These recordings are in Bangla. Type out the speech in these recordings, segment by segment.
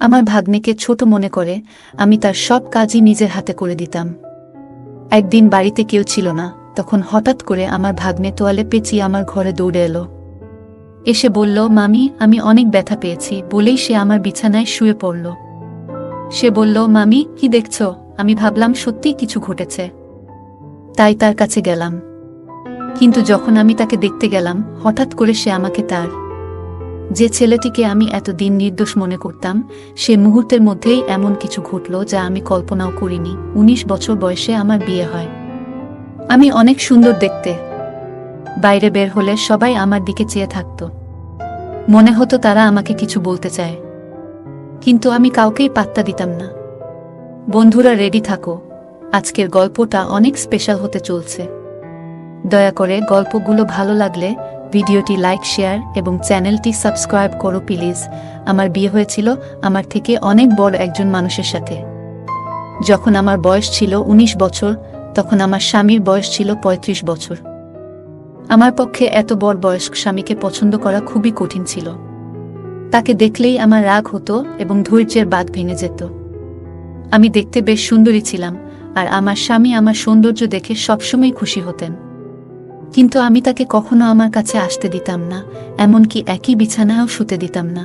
আমার ভাগ্নেকে ছোট মনে করে আমি তার সব কাজই নিজের হাতে করে দিতাম। একদিন বাড়িতে কেউ ছিল না, তখন হঠাৎ করে আমার ভাগ্নে তোয়ালে পেঁচিয়ে আমার ঘরে দৌড়ে এলো। এসে বলল, মামি আমি অনেক ব্যথা পেয়েছি, বলেই সে আমার বিছানায় শুয়ে পড়ল। সে বলল, মামি কি দেখছ? আমি ভাবলাম সত্যিই কিছু ঘটেছে, তাই তার কাছে গেলাম। কিন্তু যখন আমি তাকে দেখতে গেলাম, হঠাৎ করে সে আমাকে তার যে ছেলেটিকে আমি এতদিন নির্দোষ মনে করতাম, সে মুহূর্তের মধ্যেই এমন কিছু ঘটল যা আমি কল্পনাও করিনি। ১৯ বছর বয়সে আমার বিয়ে হয়। আমি অনেক সুন্দর দেখতে। বাইরে বের হলে সবাই আমার দিকে চেয়ে থাকত। মনে হতো তারা আমাকে কিছু বলতে চায়, কিন্তু আমি কাউকেই পাত্তা দিতাম না। বন্ধুরা রেডি থাকো, আজকের গল্পটা অনেক স্পেশাল হতে চলছে। দয়া করে গল্পগুলো ভালো লাগলে ভিডিওটি লাইক, শেয়ার এবং চ্যানেলটি সাবস্ক্রাইব করো প্লিজ। আমার বিয়ে হয়েছিল আমার থেকে অনেক বড় একজন মানুষের সাথে। যখন আমার বয়স ছিল ১৯ বছর, তখন আমার স্বামীর বয়স ছিল ৩৫ বছর। আমার পক্ষে এত বড় বয়স্ক স্বামীকে পছন্দ করা খুবই কঠিন ছিল। তাকে দেখলেই আমার রাগ হতো এবং ধৈর্যের বাঁধ ভেঙে যেত। আমি দেখতে বেশ সুন্দরী ছিলাম, আর আমার স্বামী আমার সৌন্দর্য দেখে সবসময় খুশি হতেন। কিন্তু আমি তাকে কখনো আমার কাছে আসতে দিতাম না, এমনকি একই বিছানায়ও শুতে দিতাম না।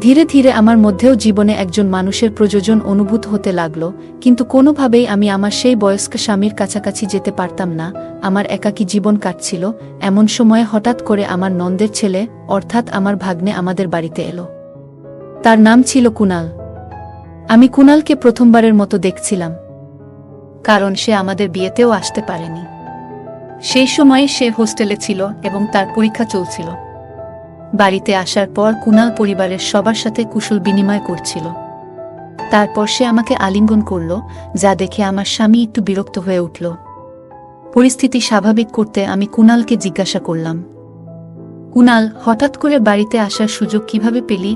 ধীরে ধীরে আমার মধ্যেও জীবনে একজন মানুষের প্রয়োজন অনুভূত হতে লাগল, কিন্তু কোনোভাবেই আমি আমার সেই বয়স্ক স্বামীর কাছাকাছি যেতে পারতাম না। আমার একাকী জীবন কাটছিল। এমন সময়ে হঠাৎ করে আমার নন্দের ছেলে, অর্থাৎ আমার ভাগ্নে আমাদের বাড়িতে এলো। তার নাম ছিল কুনাল। আমি কুনালকে প্রথমবারের মতো দেখছিলাম, কারণ সে আমাদের বিয়েতেও আসতে পারেনি। সেই সময়ে সে হোস্টেলে ছিল এবং তার পরীক্ষা চলছিল। বাড়িতে আসার পর কুনাল পরিবারের সবার সাথে কুশল বিনিময় করছিল। তারপর সে আমাকে আলিঙ্গন করল, যা দেখে আমার স্বামী একটু বিরক্ত হয়ে উঠল। পরিস্থিতি স্বাভাবিক করতে আমি কুনালকে জিজ্ঞাসা করলাম, কুনাল, হঠাৎ করে বাড়িতে আসার সুযোগ কিভাবে পেলি?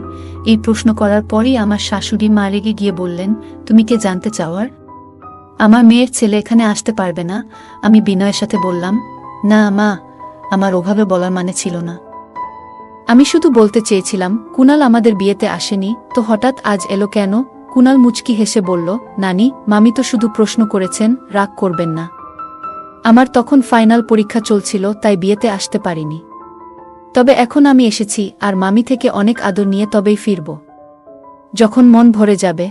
এই প্রশ্ন করার পরই আমার শাশুড়ি মা রেগে গিয়ে বললেন, তুমি কে জানতে চাওয়ার? আমার মেয়ের ছেলে এখানে আসতে পারবে না। আমি বিনয়ের সাথে বললাম, না মা, আমার ওভাবে বলার মানে ছিল না। আমি শুধু বলতে চেয়েছিলাম কুনাল আমাদের বিয়েতে আসেনি, তো হঠাৎ আজ এলো কেন? কুনাল মুচকি হেসে বলল, নানি, মামি তো শুধু প্রশ্ন করেছেন, রাগ করবেন না। আমার তখন ফাইনাল পরীক্ষা চলছিল, তাই বিয়েতে আসতে পারিনি। তবে এখন আমি এসেছি, আর মামি থেকে অনেক আদর নিয়ে তবেই ফিরব। যখন মন ভরে যাবে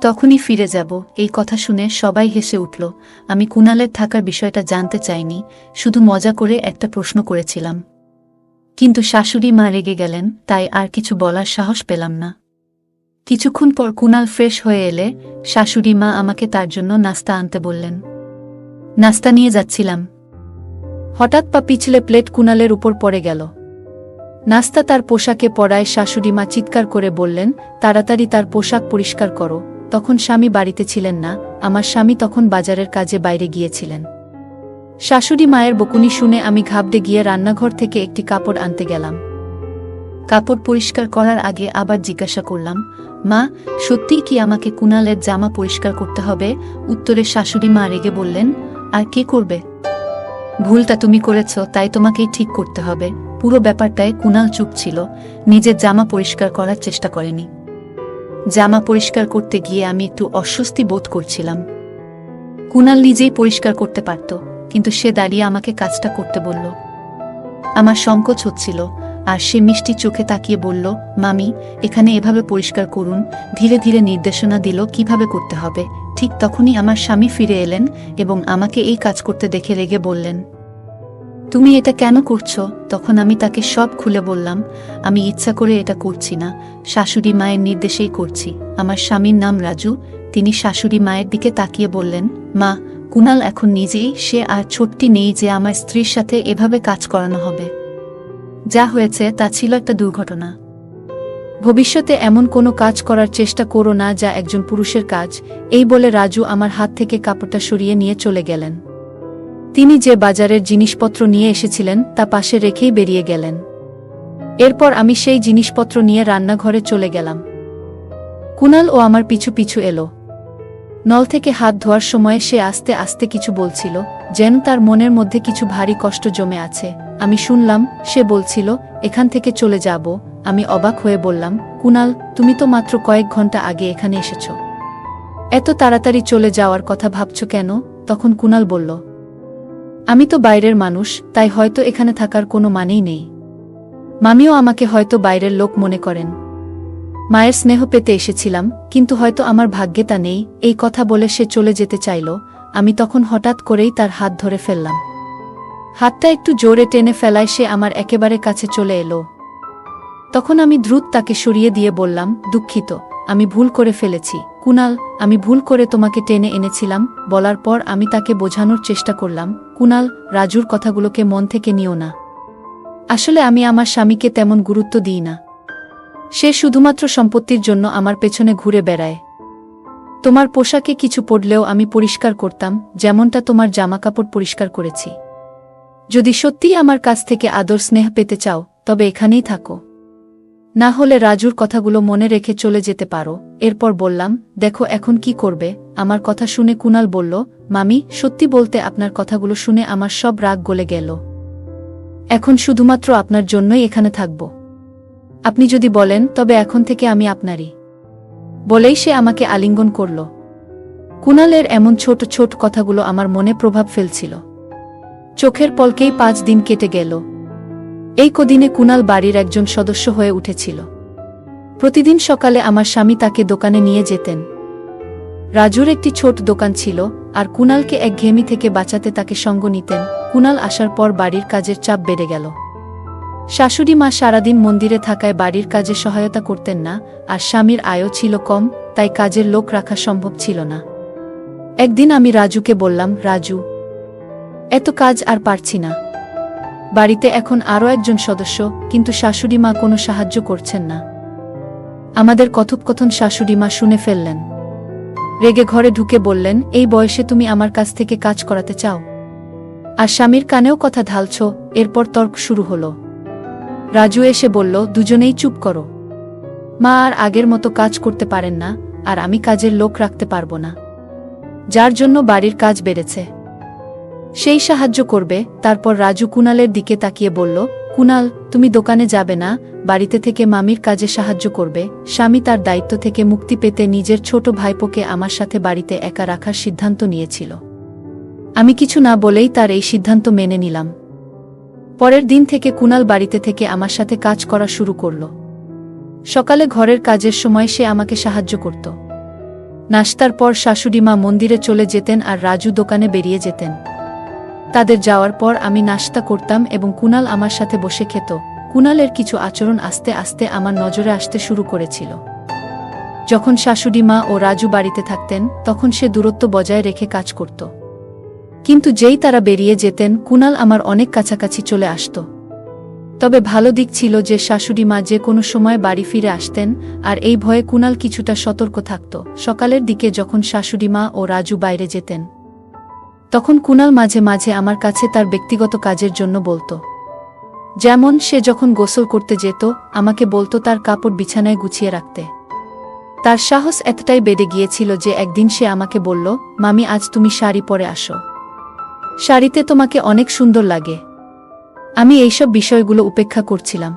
তখনই ফিরে যাব। এই কথা শুনে সবাই হেসে উঠল। আমি কুনালের থাকার বিষয়টা জানতে চাইনি, শুধু মজা করে একটা প্রশ্ন করেছিলাম। কিন্তু শাশুড়ি মা রেগে গেলেন, তাই আর কিছু বলার সাহস পেলাম না। কিছুক্ষণ পর কুনাল ফ্রেশ হয়ে এলে শাশুড়ি মা আমাকে তার জন্য নাস্তা আনতে বললেন। নাস্তা নিয়ে যাচ্ছিলাম, হঠাৎ পা পিছলে প্লেট কুনালের উপর পড়ে গেল। নাস্তা তার পোশাকে পড়ায় শাশুড়ি মা চিৎকার করে বললেন, তাড়াতাড়ি তার পোশাক পরিষ্কার করো। তখন স্বামী বাড়িতে ছিলেন না, আমার স্বামী তখন বাজারের কাজে বাইরে গিয়েছিলেন। শাশুড়ি মায়ের বকুনি শুনে আমি ঘাবড়ে গিয়ে রান্নাঘর থেকে একটি কাপড় আনতে গেলাম। কাপড় পরিষ্কার করার আগে আবার জিজ্ঞাসা করলাম, মা, সত্যিই কি আমাকে কুনালের জামা পরিষ্কার করতে হবে? উত্তরে শাশুড়ি মা রেগে বললেন, আর কে করবে? ভুলটা তুমি করেছ, তাই তোমাকেই ঠিক করতে হবে। পুরো ব্যাপারটায় কুনাল চুপ ছিল, নিজের জামা পরিষ্কার করার চেষ্টা করেনি। জামা পরিষ্কার করতে গিয়ে আমি একটু অস্বস্তি বোধ করছিলাম। কুনাল নিজেই পরিষ্কার করতে পারত, কিন্তু সে দাঁড়িয়ে আমাকে কাজটা করতে বলল। আমার সংকোচ হচ্ছিল, আর সে মিষ্টি চোখে তাকিয়ে বলল, মামি, এখানে এভাবে পরিষ্কার করুন। ধীরে ধীরে নির্দেশনা দিল কিভাবে করতে হবে। ঠিক তখনই আমার স্বামী ফিরে এলেন এবং আমাকে এই কাজ করতে দেখে রেগে বললেন, তুমি এটা কেন করছো? তখন আমি তাকে সব খুলে বললাম, আমি ইচ্ছা করে এটা করছি না, শাশুড়ি মায়ের নির্দেশেই করছি। আমার স্বামীর নাম রাজু। তিনি শাশুড়ি মায়ের দিকে তাকিয়ে বললেন, মা, কুনাল এখন নিজেই, সে আর ছোট্টি নেই যে আমার স্ত্রীর সাথে এভাবে কাজ করানো হবে। যা হয়েছে তা ছিল একটা দুর্ঘটনা। ভবিষ্যতে এমন কোনো কাজ করার চেষ্টা করো না যা একজন পুরুষের কাজ। এই বলে রাজু আমার হাত থেকে কাপড়টা সরিয়ে নিয়ে চলে গেলেন। তিনি যে বাজারের জিনিসপত্র নিয়ে এসেছিলেন তা পাশে রেখেই বেরিয়ে গেলেন। এরপর আমি সেই জিনিসপত্র নিয়ে রান্নাঘরে চলে গেলাম। কুনাল ও আমার পিছু পিছু এলো। নল থেকে হাত ধোয়ার সময় সে আস্তে আস্তে কিছু বলছিল, যেন তার মনের মধ্যে কিছু ভারী কষ্ট জমে আছে। আমি শুনলাম সে বলছিল, এখান থেকে চলে যাব, আমি অবাক হয়ে বললাম, কুনাল, তুমি তো মাত্র কয়েক ঘন্টা আগে এখানে এসেছ। এত তাড়াতাড়ি চলে যাওয়ার কথা ভাবছ কেন? তখন কুনাল বলল, আমি তো বাইরের মানুষ, তাই হয়তো এখানে থাকার কোনো মানেই নেই। মামিও আমাকে হয়তো বাইরের লোক মনে করেন। মায়ের স্নেহ পেতে এসেছিলাম, কিন্তু হয়তো আমার ভাগ্যে তা নেই। এই কথা বলে সে চলে যেতে চাইল। আমি তখন হঠাৎ করেই তার হাত ধরে ফেললাম। হাতটা একটু জোরে টেনে ফেলায় সে আমার একেবারে কাছে চলে এলো। তখন আমি দ্রুত তাকে সরিয়ে দিয়ে বললাম, দুঃখিত, আমি ভুল করে ফেলেছি কুনাল, আমি ভুল করে তোমাকে টেনে এনেছিলাম। বলার পর আমি তাকে বোঝানোর চেষ্টা করলাম, কুনাল, রাজুর কথাগুলোকে মন থেকে নিও না। আসলে আমি আমার স্বামীকে তেমন গুরুত্ব দিই না। সে শুধুমাত্র সম্পত্তির জন্য আমার পেছনে ঘুরে বেড়ায়। তোমার পোশাকে কিছু পড়লেও আমি পরিষ্কার করতাম, যেমনটা তোমার জামাকাপড় পরিষ্কার করেছি। যদি সত্যিই আমার কাছ থেকে আদর স্নেহ পেতে চাও, তবে এখানেই থাকো। না হলে রাজুর কথাগুলো মনে রেখে চলে যেতে পারো। এরপর বললাম, দেখো এখন কি করবে? আমার কথা শুনে কুনাল বলল, মামি, সত্যি বলতে আপনার কথাগুলো শুনে আমার সব রাগ গলে গেল। এখন শুধুমাত্র আপনার জন্যই এখানে থাকব। আপনি যদি বলেন তবে এখন থেকে আমি আপনারই। বলেই সে আমাকে আলিঙ্গন করল। কুনালের এমন ছোট ছোট কথাগুলো আমার মনে প্রভাব ফেলছিল। চোখের পলকেই 5 দিন কেটে গেল। এই কদিনে কুনাল বাড়ির একজন সদস্য হয়ে উঠেছিল। প্রতিদিন সকালে আমার স্বামী তাকে দোকানে নিয়ে যেতেন। রাজুর একটি ছোট দোকান ছিল, আর কুনালকে একঘেয়েমি থেকে বাঁচাতে তাকে সঙ্গ নিতেন। কুনাল আসার পর বাড়ির কাজের চাপ বেড়ে গেল। শাশুড়ি মা সারাদিন মন্দিরে থাকায় বাড়ির কাজে সহায়তা করতেন না, আর স্বামীর আয়ও ছিল কম, তাই কাজের লোক রাখা সম্ভব ছিল না। একদিন আমি রাজুকে বললাম, রাজু, এত কাজ আর পারছি না। বাড়িতে এখন আরও একজন সদস্য, কিন্তু শাশুড়ি মা কোনো সাহায্য করছেন না। আমাদের কথোপকথন শাশুড়ি মা শুনে ফেললেন। রেগে ঘরে ঢুকে বললেন, এই বয়সে তুমি আমার কাছ থেকে কাজ করাতে চাও? আর স্বামীর কানেও কথা ঢালছ? এরপর তর্ক শুরু হলো। রাজু এসে বলল, দুজনেই চুপ করো। মা আর আগের মতো কাজ করতে পারেন না, আর আমি কাজের লোক রাখতে পারবো না, যার জন্য বাড়ির কাজ বেড়েছে। সেই সাহায্য করবে। তারপর রাজু কুনালের দিকে তাকিয়ে বলল, কুনাল, তুমি দোকানে যাবে না, বাড়িতে থেকে মামির কাজে সাহায্য করবে। স্বামী তার দায়িত্ব থেকে মুক্তি পেতে নিজের ছোট ভাইপোকে আমার সাথে বাড়িতে একা রাখার সিদ্ধান্ত নিয়েছিল। আমি কিছু না বলেই তার এই সিদ্ধান্ত মেনে নিলাম। পরের দিন থেকে কুনাল বাড়িতে থেকে আমার সাথে কাজ করা শুরু করল। সকালে ঘরের কাজের সময় সে আমাকে সাহায্য করত। নাশতার পর শাশুড়ি মা মন্দিরে চলে যেতেন আর রাজু দোকানে বেরিয়ে যেতেন। তাদের যাওয়ার পর আমি নাশতা করতাম এবং কুনাল আমার সাথে বসে খেত। কুনালের কিছু আচরণ আস্তে আস্তে আমার নজরে আসতে শুরু করেছিল। যখন শাশুড়ি মা ও রাজু বাড়িতে থাকতেন, তখন সে দূরত্ব বজায় রেখে কাজ করত। কিন্তু যেই তারা বেরিয়ে যেতেন, কুনাল আমার অনেক কাছাকাছি চলে আসত। তবে ভালো দিক ছিল যে শাশুড়ি মা যে কোনো সময় বাড়ি ফিরে আসতেন, আর এই ভয়ে কুনাল কিছুটা সতর্ক থাকত। সকালের দিকে যখন শাশুড়ি মা ও রাজু বাইরে যেতেন, তখন কুনাল মাঝে মাঝে আমার কাছে তার ব্যক্তিগত কাজের জন্য বলতো। যেমন সে যখন গোসল করতে যেত, আমাকে বলতো তার কাপড় বিছানায় গুছিয়ে রাখতে। তার সাহস এতটাই বেড়ে গিয়েছিল যে একদিন সে আমাকে বলল, মামি, আজ তুমি শাড়ি পরে আসো, শাড়িতে তোমাকে অনেক সুন্দর লাগে। আমি এইসব বিষয়গুলো উপেক্ষা করছিলাম,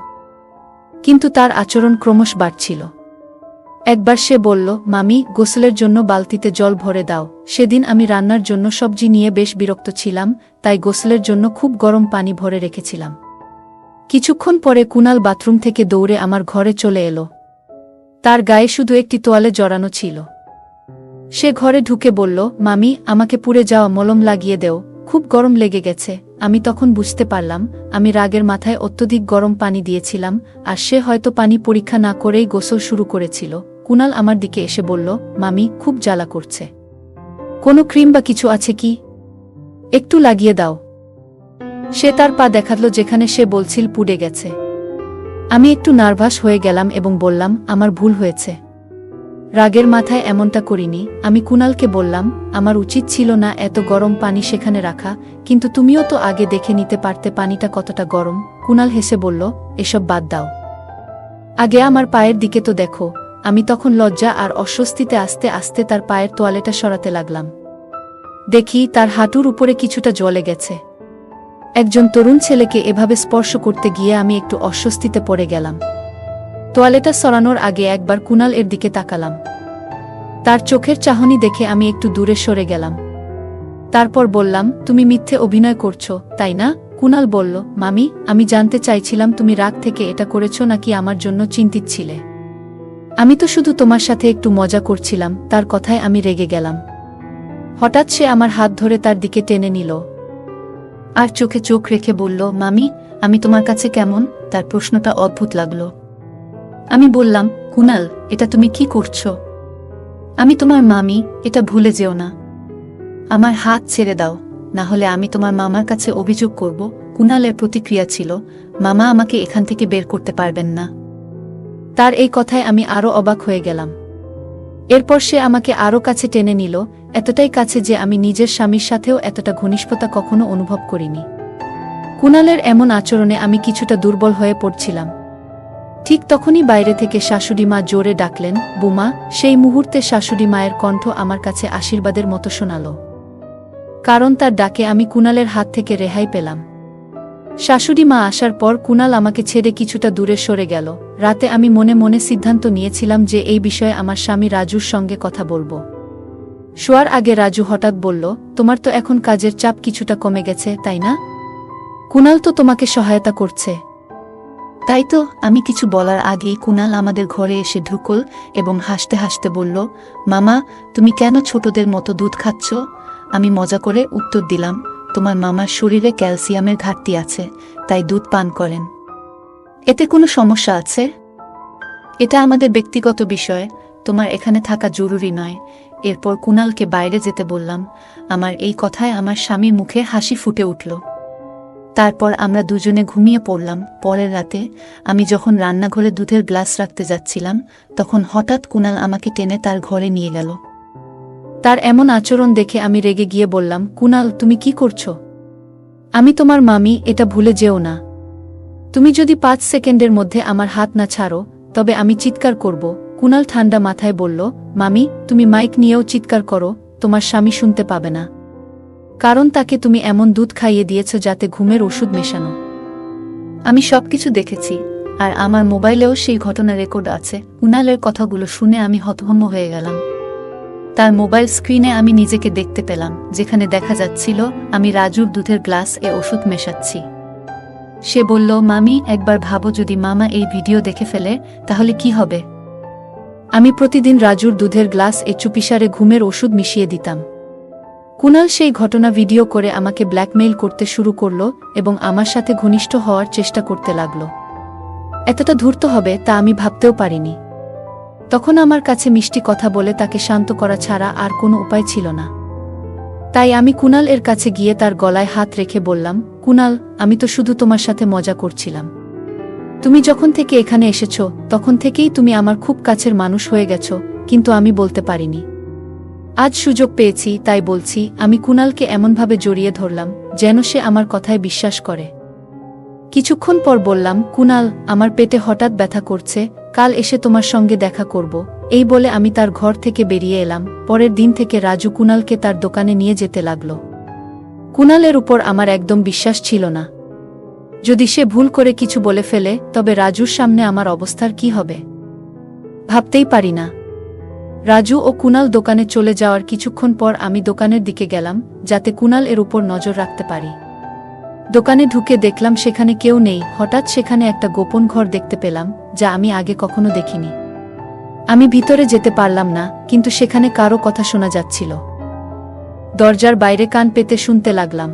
কিন্তু তার আচরণ ক্রমশ বাড়ছিল। একবার সে বলল, মামি, গোসলের জন্য বালতিতে জল ভরে দাও। সেদিন আমি রান্নার জন্য সবজি নিয়ে বেশ বিরক্ত ছিলাম, তাই গোসলের জন্য খুব গরম পানি ভরে রেখেছিলাম। কিছুক্ষণ পরে কুনাল বাথরুম থেকে দৌড়ে আমার ঘরে চলে এলো। তার গায়ে শুধু একটি তোয়ালে জড়ানো ছিল। সে ঘরে ঢুকে বলল, মামি, আমাকে পুড়ে যাওয়া মলম লাগিয়ে দেও, খুব গরম লেগে গেছে। আমি তখন বুঝতে পারলাম আমি রাগের মাথায় অত্যধিক গরম পানি দিয়েছিলাম, আর সে হয়তো পানি পরীক্ষা না করেই গোসল শুরু করেছিল। কুনাল আমার দিকে এসে বলল, মামি, খুব জ্বালা করছে, কোনো ক্রিম বা কিছু আছে কি? একটু লাগিয়ে দাও। সে তার পা দেখালো যেখানে সে বলছিল পুড়ে গেছে। আমি একটু নার্ভাস হয়ে গেলাম এবং বললাম, আমার ভুল হয়েছে, রাগের মাথায় এমনটা করিনি। আমি কুনালকে বললাম, আমার উচিত ছিল না এত গরম পানি সেখানে রাখা, কিন্তু তুমিও তো আগে দেখে নিতে পারতে পানিটা কতটা গরম। কুনাল হেসে বলল, এসব বাদ দাও, আগে আমার পায়ের দিকে তো দেখো। আমি তখন লজ্জা আর অস্বস্তিতে আস্তে আস্তে তার পায়ের তোয়ালেটা সরাতে লাগলাম। দেখি তার হাঁটুর উপরে কিছুটা জ্বলে গেছে। একজন তরুণ ছেলেকে এভাবে স্পর্শ করতে গিয়ে আমি একটু অস্বস্তিতে পড়ে গেলাম। তোয়ালেটা সরানোর আগে একবার কুনাল এর দিকে তাকালাম। তার চোখের চাহনি দেখে আমি একটু দূরে সরে গেলাম। তারপর বললাম, তুমি মিথ্যে অভিনয় করছো, তাই না? কুনাল বলল, মামি, আমি জানতে চাইছিলাম তুমি রাগ থেকে এটা করেছো নাকি আমার জন্য চিন্তিত ছিলে। আমি তো শুধু তোমার সাথে একটু মজা করছিলাম। তার কথায় আমি রেগে গেলাম। হঠাৎ সে আমার হাত ধরে তার দিকে টেনে নিল আর চোখে চোখ রেখে বলল, মামি, আমি তোমার কাছে কেমন? তার প্রশ্নটা অদ্ভুত লাগলো। আমি বললাম, কুনাল, এটা তুমি কি করছো? আমি তোমার মামি, এটা ভুলে যেও না। আমার হাত ছেড়ে দাও, না হলে আমি তোমার মামার কাছে অভিযোগ করব। কুনালের প্রতিক্রিয়া ছিল, মামা আমাকে এখান থেকে বের করতে পারবেন না। তার এই কথায় আমি আরো অবাক হয়ে গেলাম। এরপর সে আমাকে আরো কাছে টেনে নিল, এতটাই কাছে যে আমি নিজের স্বামীর সাথেও এতটা ঘনিষ্ঠতা কখনো অনুভব করিনি। কুনালের এমন আচরণে আমি কিছুটা দুর্বল হয়ে পড়ছিলাম। ঠিক তখনই বাইরে থেকে শাশুড়ি মা জোরে ডাকলেন, বুমা। সেই মুহূর্তে শাশুড়ি মায়ের কণ্ঠ আমার কাছে আশীর্বাদের মতো শোনাল, কারণ তার ডাকে আমি কুনালের হাত থেকে রেহাই পেলাম। শাশুড়ি মা আসার পর কুনাল আমাকে ছেড়ে কিছুটা দূরে সরে গেল। রাতে আমি মনে মনে সিদ্ধান্ত নিয়েছিলাম যে এই বিষয়ে আমার স্বামী রাজুর সঙ্গে কথা বলবো। শোয়ার আগে রাজু হঠাৎ বলল, তোমার তো এখন কাজের চাপ কিছুটা কমে গেছে, তাই না? কুনাল তো তোমাকে সহায়তা করছে। তাই তো। আমি কিছু বলার আগেই কুনাল আমাদের ঘরে এসে ঢুকল এবং হাসতে হাসতে বলল, মামা, তুমি কেন ছোটদের মতো দুধ খাচ্ছ? আমি মজা করে উত্তর দিলাম, তোমার মামার শরীরে ক্যালসিয়ামের ঘাটতি আছে, তাই দুধ পান করেন। এতে কোনো সমস্যা আছে? এটা আমাদের ব্যক্তিগত বিষয়, তোমার এখানে থাকা জরুরি নয়। এরপর কুনালকে বাইরে যেতে বললাম। আমার এই কথায় আমার স্বামীর মুখে হাসি ফুটে উঠল। তারপর আমরা দুজনে ঘুমিয়ে পড়লাম। পরের রাতে আমি যখন রান্নাঘরে দুধের গ্লাস রাখতে যাচ্ছিলাম, তখন হঠাৎ কুনাল আমাকে টেনে তার ঘরে নিয়ে গেল। তার এমন আচরণ দেখে আমি রেগে গিয়ে বললাম, কুনাল, তুমি কি করছো? আমি তোমার মামি, এটা ভুলে যেও না। তুমি যদি 5 সেকেন্ডের মধ্যে আমার হাত না ছাড়ো, তবে আমি চিৎকার করব। কুনাল ঠান্ডা মাথায় বলল, মামি, তুমি মাইক নিয়েও চিৎকার করো, তোমার স্বামী শুনতে পাবে না। কারণ তাকে তুমি এমন দুধ খাইয়ে দিয়েছ যাতে ঘুমের ওষুধ মেশানো। আমি সবকিছু দেখেছি, আর আমার মোবাইলেও সেই ঘটনা রেকর্ড আছে। কুনালের কথাগুলো শুনে আমি হতভম্ব হয়ে গেলাম। তার মোবাইল স্ক্রিনে আমি নিজেকে দেখতে পেলাম, যেখানে দেখা যাচ্ছিল আমি রাজুর দুধের গ্লাস এ ওষুধ মেশাচ্ছি। সে বলল, মামি, একবার ভাবো, যদি মামা এই ভিডিও দেখে ফেলে, তাহলে কি হবে? আমি প্রতিদিন রাজুর দুধের গ্লাস এ চুপিসারে ঘুমের ওষুধ মিশিয়ে দিতাম। কুনাল সেই ঘটনা ভিডিও করে আমাকে ব্ল্যাকমেইল করতে শুরু করল এবং আমার সাথে ঘনিষ্ঠ হওয়ার চেষ্টা করতে লাগল। এতটা ধূর্ত হবে তা আমি ভাবতেও পারিনি। তখন আমার কাছে মিষ্টি কথা বলে তাকে শান্ত করা ছাড়া আর কোনো উপায় ছিল না। তাই আমি কুনাল এর কাছে গিয়ে তার গলায় হাত রেখে বললাম, কুনাল, আমি তো শুধু তোমার সাথে মজা করছিলাম। তুমি যখন থেকে এখানে এসেছ, তখন থেকেই তুমি আমার খুব কাছের মানুষ হয়ে গেছ, কিন্তু আমি বলতে পারিনি। আজ সুযোগ পেয়েছি, তাই বলছি। আমি কুনালকে এমনভাবে জড়িয়ে ধরলাম যেন সে আমার কথায় বিশ্বাস করে। কিছুক্ষণ পর বললাম, কুনাল, আমার পেটে হঠাৎ ব্যথা করছে, কাল এসে তোমার সঙ্গে দেখা করব। এই বলে আমি তার ঘর থেকে বেরিয়ে এলাম। পরের দিন থেকে রাজু কুনালকে তার দোকানে নিয়ে যেতে লাগল। কুনালের উপর আমার একদম বিশ্বাস ছিল না। যদি সে ভুল করে কিছু বলে ফেলে, তবে রাজুর সামনে আমার অবস্থার কি হবে ভাবতেই পারি না। রাজু ও কুনাল দোকানে চলে যাওয়ার কিছুক্ষণ পর আমি দোকানের দিকে গেলাম, যাতে কুনাল এর উপর নজর রাখতে পারি। দোকানে ঢুকে দেখলাম সেখানে কেউ নেই। হঠাৎ সেখানে একটা গোপন ঘর দেখতে পেলাম, যা আমি আগে কখনো দেখিনি। আমি ভিতরে যেতে পারলাম না, কিন্তু সেখানে কারো কথা শোনা যাচ্ছিল। দরজার বাইরে কান পেতে শুনতে লাগলাম।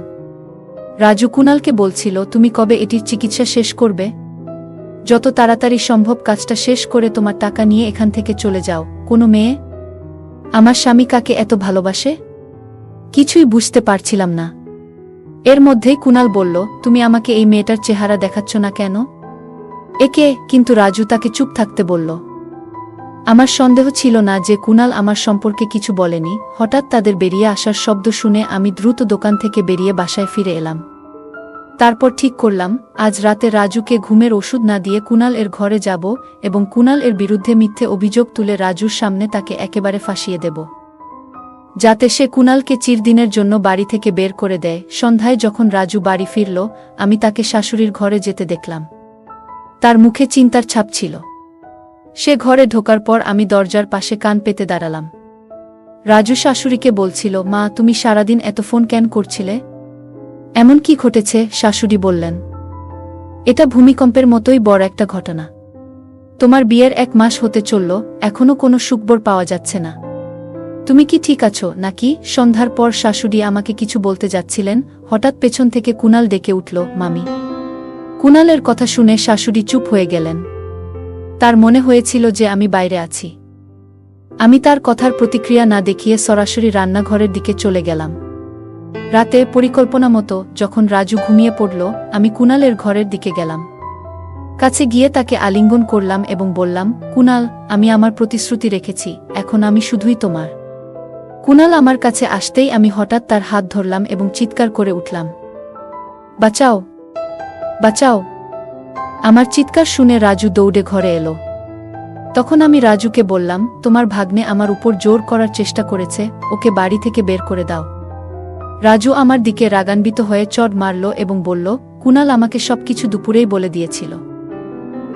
রাজু কুনালকে বলছিল, তুমি কবে এটির চিকিৎসা শেষ করবে? যত তাড়াতাড়ি সম্ভব কাজটা শেষ করে তোমার টাকা নিয়ে এখান থেকে চলে যাও। কোনো মেয়ে আমার স্বামী কাকে এত ভালোবাসে? কিছুই বুঝতে পারছিলাম না। এর মধ্যেই কুনাল বলল, তুমি আমাকে এই মেয়েটার চেহারা দেখাচ্ছ না কেন? একে? কিন্তু রাজু তাকে চুপ থাকতে বলল। আমার সন্দেহ ছিল না যে কুনাল আমার সম্পর্কে কিছু বলেনি। হঠাৎ তাদের বেরিয়ে আসার শব্দ শুনে আমি দ্রুত দোকান থেকে বেরিয়ে বাসায় ফিরে এলাম। তারপর ঠিক করলাম, আজ রাতে রাজুকে ঘুমের ওষুধ না দিয়ে কুনাল এর ঘরে যাব এবং কুনাল এর বিরুদ্ধে মিথ্যে অভিযোগ তুলে রাজুর সামনে তাকে একেবারে ফাঁসিয়ে দেব, যাতে সে কুনালকে চিরদিনের জন্য বাড়ি থেকে বের করে দেয়। সন্ধ্যায় যখন রাজু বাড়ি ফিরল, আমি তাকে শাশুড়ির ঘরে যেতে দেখলাম। তার মুখে চিন্তার ছাপ ছিল। সে ঘরে ঢোকার পর আমি দরজার পাশে কান পেতে দাঁড়ালাম। রাজু শাশুড়িকে বলছিল, মা তুমি সারাদিন এত ফোন কেন করছিলে? এমন কি ঘটেছে? শাশুড়ি বললেন, এটা ভূমিকম্পের মতোই বড় একটা ঘটনা। তোমার বিয়ের 1 মাস হতে চলল, এখনো কোনো সুখবর পাওয়া যাচ্ছে না। তুমি কি ঠিক আছো নাকি? সন্ধ্যার পর শাশুড়ি আমাকে কিছু বলতে যাচ্ছিলেন, হঠাৎ পেছন থেকে কুনাল ডেকে উঠল, মামি। কুনালের কথা শুনে শাশুড়ি চুপ হয়ে গেলেন। তার মনে হয়েছিল যে আমি বাইরে আছি। আমি তার কথার প্রতিক্রিয়া না দেখিয়ে সরাসরি রান্নাঘরের দিকে চলে গেলাম। রাতে পরিকল্পনা মতো যখন রাজু ঘুমিয়ে পড়ল, আমি কুনালের ঘরের দিকে গেলাম। কাছে গিয়ে তাকে আলিঙ্গন করলাম এবং বললাম, কুনাল, আমি আমার প্রতিশ্রুতি রেখেছি, এখন আমি শুধুই তোমার। কুনাল আমার কাছে আসতেই আমি হঠাৎ তার হাত ধরলাম এবং চিৎকার করে উঠলাম, বাঁচাও, বাঁচাও। আমার চিৎকার শুনে রাজু দৌড়ে ঘরে এলো। তখন আমি রাজুকে বললাম, তোমার ভাগ্নে আমার উপর জোর করার চেষ্টা করেছে, ওকে বাড়ি থেকে বের করে দাও। রাজু আমার দিকে রাগান্বিত হয়ে চড় মারল এবং বলল, কুনাল আমাকে সবকিছু দুপুরেই বলে দিয়েছিল।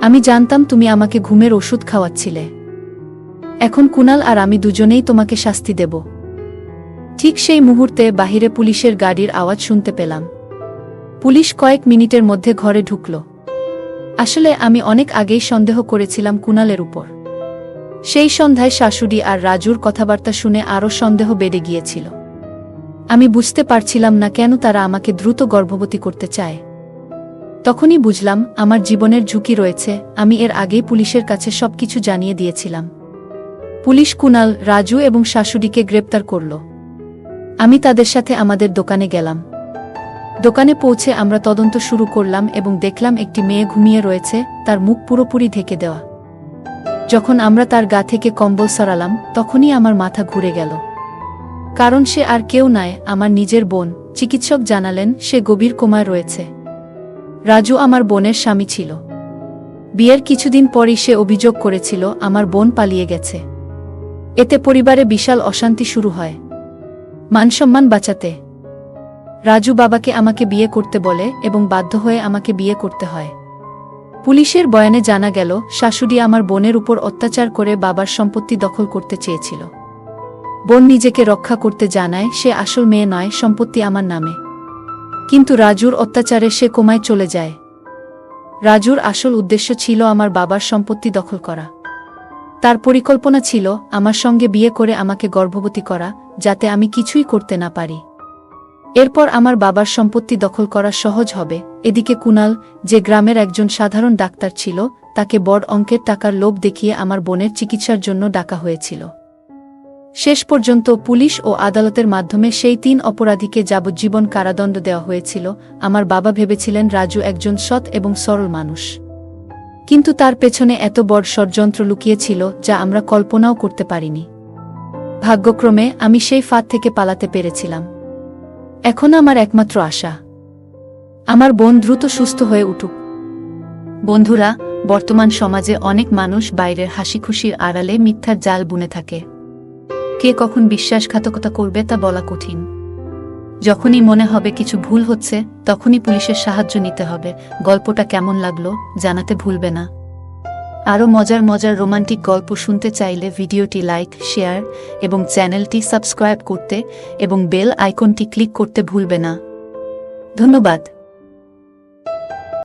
আমি জানতাম তুমি আমাকে ঘুমের ওষুধ খাওয়াচ্ছিলে। এখন কুনাল আর আমি দুজনেই তোমাকে শাস্তি দেব। ঠিক সেই মুহূর্তে বাহিরে পুলিশের গাড়ির আওয়াজ শুনতে পেলাম। পুলিশ কয়েক মিনিটের মধ্যে ঘরে ঢুকল। আসলে আমি অনেক আগেই সন্দেহ করেছিলাম কুনালের উপর। সেই সন্ধ্যায় শাশুড়ি আর রাজুর কথাবার্তা শুনে আরও সন্দেহ বেড়ে গিয়েছিল। আমি বুঝতে পারছিলাম না কেন তারা আমাকে দ্রুত গর্ভবতী করতে চায়। তখনই বুঝলাম আমার জীবনের ঝুঁকি রয়েছে। আমি এর আগেই পুলিশের কাছে সবকিছু জানিয়ে দিয়েছিলাম। পুলিশ কুনাল, রাজু এবং শাশুড়িকে গ্রেপ্তার করল। আমি তাদের সাথে আমাদের দোকানে গেলাম। দোকানে পৌঁছে আমরা তদন্ত শুরু করলাম এবং দেখলাম একটি মেয়ে ঘুমিয়ে রয়েছে, তার মুখ পুরোপুরি ঢেকে দেওয়া। যখন আমরা তার গা থেকে কম্বল সরালাম, তখনই আমার মাথা ঘুরে গেল। কারণ সে আর কেউ নয়, আমার নিজের বোন। চিকিৎসক জানালেন সে গভীর কোমায় রয়েছে। রাজু আমার বোনের স্বামী ছিল। বিয়ের কিছুদিন পরই সে অভিযোগ করেছিল আমার বোন পালিয়ে গেছে। এতে পরিবারে বিশাল অশান্তি শুরু হয়। মানসম্মান বাঁচাতে রাজু বাবাকে আমাকে বিয়ে করতে বলে এবং বাধ্য হয়ে আমাকে বিয়ে করতে হয়। পুলিশের বয়ানে জানা গেল শাশুড়ি আমার বোনের উপর অত্যাচার করে বাবার সম্পত্তি দখল করতে চেয়েছিল। বোন নিজেকে রক্ষা করতে জানায় সে আসল মেয়ে নয়, সম্পত্তি আমার নামে। কিন্তু রাজুর অত্যাচারে সে কোমায় চলে যায়। রাজুর আসল উদ্দেশ্য ছিল আমার বাবার সম্পত্তি দখল করা। তার পরিকল্পনা ছিল আমার সঙ্গে বিয়ে করে আমাকে গর্ভবতী করা, যাতে আমি কিছুই করতে না পারি। এরপর আমার বাবার সম্পত্তি দখল করা সহজ হবে। এদিকে কুনাল, যে গ্রামের একজন সাধারণ ডাক্তার ছিল, তাকে বড় অঙ্কের টাকার লোভ দেখিয়ে আমার বোনের চিকিৎসার জন্য ডাকা হয়েছিল। শেষ পর্যন্ত পুলিশ ও আদালতের মাধ্যমে সেই 3 অপরাধীকে যাবজ্জীবন কারাদণ্ড দেওয়া হয়েছিল। আমার বাবা ভেবেছিলেন রাজু একজন সৎ এবং সরল মানুষ, কিন্তু তার পেছনে এত বড় ষড়যন্ত্র লুকিয়েছিল যা আমরা কল্পনাও করতে পারিনি। ভাগ্যক্রমে আমি সেই ফাঁদ থেকে পালাতে পেরেছিলাম। এখন আমার একমাত্র আশা, আমার বোন দ্রুত সুস্থ হয়ে উঠুক। বন্ধুরা, বর্তমান সমাজে অনেক মানুষ বাইরের হাসিখুশির আড়ালে মিথ্যার জাল বুনে থাকে। কে কখন বিশ্বাসঘাতকতা করবে তা বলা কঠিন। যখনই মনে হবে কিছু ভুল হচ্ছে, তখনই পুলিশের সাহায্য নিতে হবে। গল্পটা কেমন লাগলো জানাতে ভুলবে না। আরও মজার মজার রোমান্টিক গল্প শুনতে চাইলে ভিডিওটি লাইক, শেয়ার এবং চ্যানেলটি সাবস্ক্রাইব করতে এবং বেল আইকনটি ক্লিক করতে ভুলবে না। ধন্যবাদ।